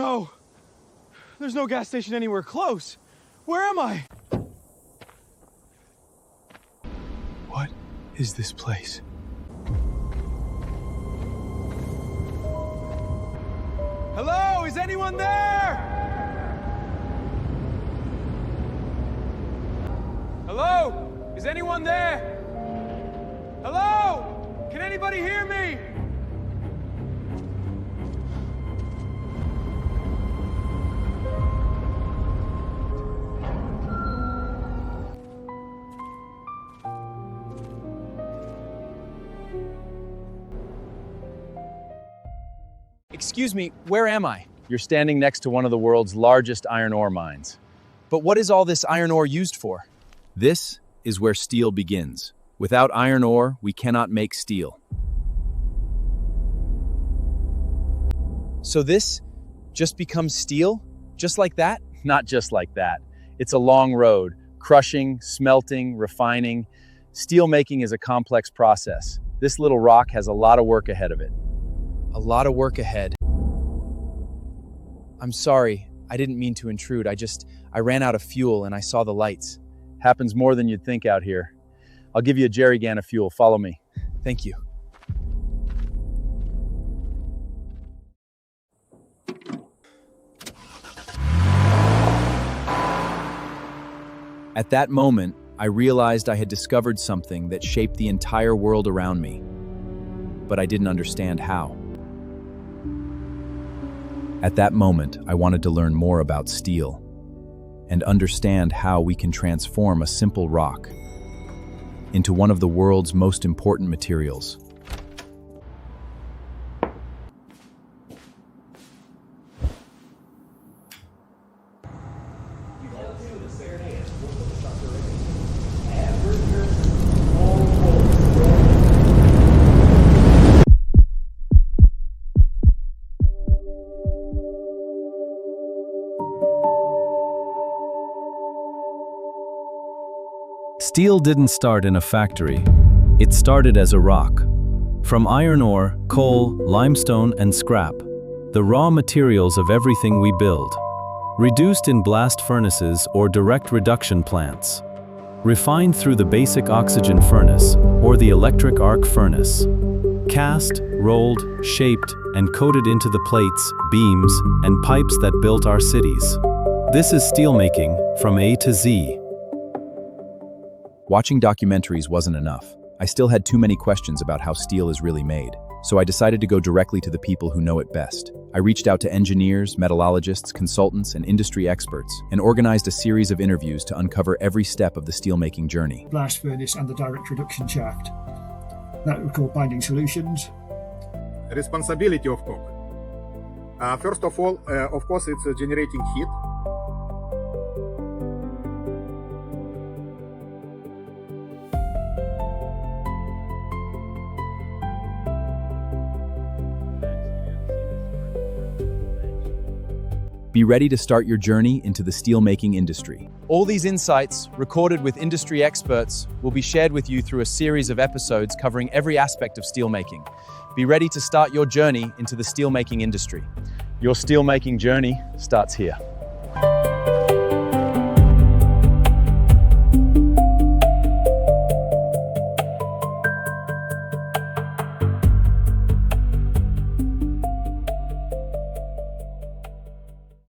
no! There's no gas station anywhere close. Where am I? What is this place? Hello? Is anyone there? Hello? Is anyone there? Hello? Can anybody hear me? Excuse me, where am I? You're standing next to one of the world's largest iron ore mines. But what is all this iron ore used for? This is where steel begins. Without iron ore, we cannot make steel. So this just becomes steel? Just like that? Not just like that. It's a long road. Crushing, smelting, refining. Steel making is a complex process. This little rock has a lot of work ahead of it. A lot of work ahead. I'm sorry, I didn't mean to intrude. I ran out of fuel and I saw the lights. Happens more than you'd think out here. I'll give you a jerry can of fuel. Follow me. Thank you. At that moment, I realized I had discovered something that shaped the entire world around me. But I didn't understand how. At that moment, I wanted to learn more about steel and understand how we can transform a simple rock into one of the world's most important materials. Steel didn't start in a factory. It started as a rock. From iron ore, coal, limestone, and scrap, the raw materials of everything we build. Reduced in blast furnaces or direct reduction plants. Refined through the basic oxygen furnace or the electric arc furnace. Cast, rolled, shaped, and coated into the plates, beams, and pipes that built our cities. This is steelmaking from A to Z. Watching documentaries wasn't enough. I still had too many questions about how steel is really made. So I decided to go directly to the people who know it best. I reached out to engineers, metallurgists, consultants, and industry experts, and organized a series of interviews to uncover every step of the steelmaking journey. Blast furnace and the direct reduction shaft. That we call binding solutions. Responsibility of coke. First of all, of course, it's generating heat. Be ready to start your journey into the steelmaking industry. All these insights, recorded with industry experts, will be shared with you through a series of episodes covering every aspect of steelmaking. Be ready to start your journey into the steelmaking industry. Your steelmaking journey starts here.